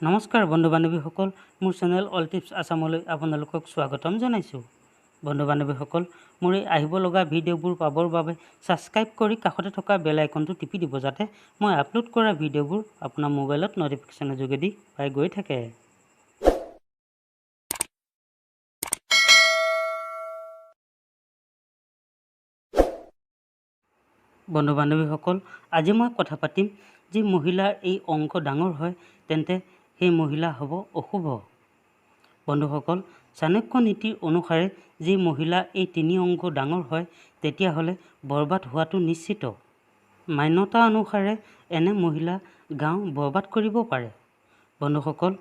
নমস্কাৰ বন্ধু বান্ধৱীসকল, মোৰ চেনেল অল টিপছ আছামলৈ আপোনালোকক স্বাগতম জনাইছোঁ। বন্ধু বান্ধৱীসকল, মোৰ এই আহিব লগা ভিডিঅ'বোৰ পাবৰ বাবে ছাবস্ক্ৰাইব কৰি কাষতে থকা বেল আইকনটো টিপি দিব, যাতে মই আপলোড কৰা ভিডিঅ'বোৰ আপোনাৰ মোবাইলত ন'টিফিকেশ্যনৰ যোগেদি পাই গৈ থাকে। বন্ধু বান্ধৱীসকল, আজি মই কথা পাতিম, যি মহিলাৰ এই অংক ডাঙৰ হয় তেন্তে সেই মহিলা হ'ব অশুভ। বন্ধুসকল, চাণক্য নীতিৰ অনুসাৰে যি মহিলা এই 3 অংক ডাঙৰ হয় তেতিয়াহ'লে বৰবাদ হোৱাটো নিশ্চিত। মান্যতা অনুসাৰে এনে মহিলা গাঁও বৰবাদ কৰিব পাৰে। বন্ধুসকল,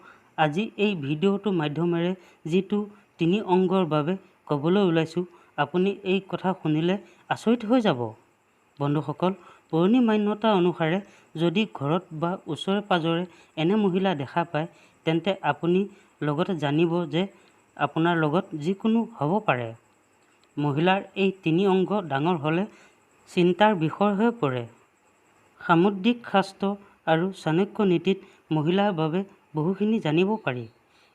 আজি এই ভিডিঅ'টোৰ মাধ্যমেৰে যিটো 3 অংগৰ বাবে ক'বলৈ ওলাইছোঁ, আপুনি এই কথা শুনিলে আচৰিত হৈ যাব। বন্ধুসকল, পুৰণি মান্যতা অনুসাৰে যদি ঘৰত বা ওচৰে পাঁজৰে এনে মহিলা দেখা পায় তেন্তে আপুনি লগতে জানিব যে আপোনাৰ লগত যিকোনো হ'ব পাৰে। মহিলাৰ এই 3 অংগ ডাঙৰ হ'লে চিন্তাৰ বিষয় হৈ পৰে। সামুদ্ৰিক শাস্ত্ৰ আৰু চাণক্য নীতিত মহিলাৰ বাবে বহুখিনি জানিব পাৰি।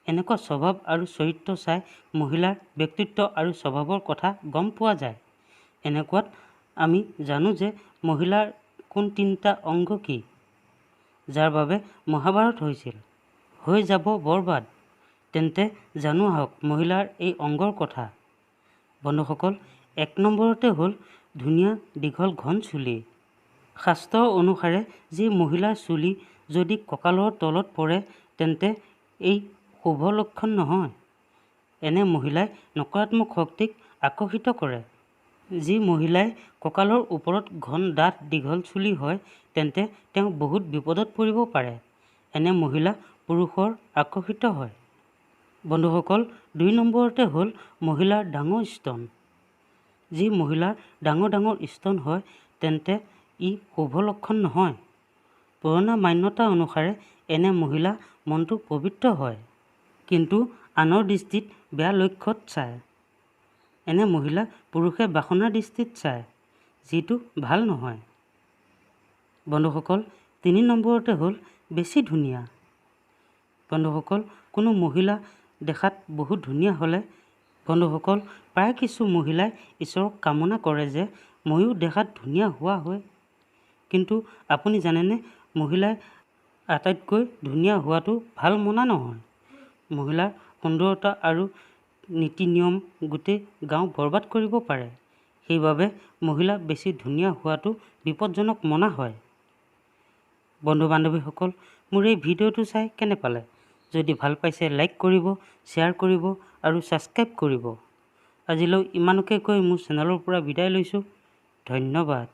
এনেকুৱা স্বভাৱ আৰু চৰিত্ৰ চাই মহিলাৰ ব্যক্তিত্ব আৰু স্বভাৱৰ কথা গম পোৱা যায়। এনেকুৱাত আমি জানো যে মহিলাৰ কোন 3টা অংগ কি, যাৰ বাবে মহাভাৰত হৈছিল, হৈ যাব বৰবাদ। তেন্তে জানো আহক মহিলাৰ এই অংগৰ কথা। বন্ধুসকল, 1 নম্বৰতে হ'ল ধুনীয়া দীঘল ঘন চুলি। শাস্ত্ৰ অনুসাৰে যি মহিলাৰ চুলি যদি কঁকালৰ তলত পৰে তেন্তে এই শুভ লক্ষণ নহয়। এনে মহিলাই নকাৰাত্মক শক্তিক আকৰ্ষিত কৰে। যি মহিলাই কঁকালৰ ওপৰত ঘন ডাঠ দীঘল চুলি হয় তেন্তে তেওঁ বহুত বিপদত পৰিব পাৰে। এনে মহিলা পুৰুষৰ আকৰ্ষিত হয়। বন্ধুসকল, 2 নম্বৰতে হ'ল মহিলাৰ ডাঙৰ স্তন। যি মহিলাৰ ডাঙৰ ডাঙৰ স্তন হয় তেন্তে ই শুভ লক্ষণ নহয়। পুৰণা মান্যতা অনুসাৰে এনে মহিলা মনটো পবিত্ৰ হয়, কিন্তু আনৰ দৃষ্টিত বেয়া লক্ষ্যত চায়। এনে মহিলা পুৰুষে বাসনাৰ দৃষ্টিত চায়, যিটো ভাল নহয়। বন্ধুসকল, 3 নম্বৰতে হ'ল বেছি ধুনীয়া। বন্ধুসকল, কোনো মহিলা দেখাত বহুত ধুনীয়া হ'লে বন্ধুসকল প্ৰায় কিছু মহিলাই ঈশ্বৰক কামনা কৰে যে ময়ো দেখাত ধুনীয়া হোৱা হয়। কিন্তু আপুনি জানেনে, মহিলাই আটাইতকৈ ধুনীয়া হোৱাটো ভাল মনা নহয়। মহিলাৰ সুন্দৰতা আৰু নীতি নিয়ম গোটেই গাঁও বৰবাদ কৰিব পাৰে। সেইবাবে মহিলা বেছি ধুনীয়া হোৱাটো বিপদজনক মনা হয়। বন্ধু বান্ধৱীসকল, মোৰ এই ভিডিঅ'টো চাই কেনে পালে? যদি ভাল পাইছে লাইক কৰিব, শ্বেয়াৰ কৰিব আৰু ছাবস্ক্ৰাইব কৰিব। আজিলৈ ইমানকে কৈ মোৰ চেনেলৰ পৰা বিদায় লৈছোঁ। ধন্যবাদ।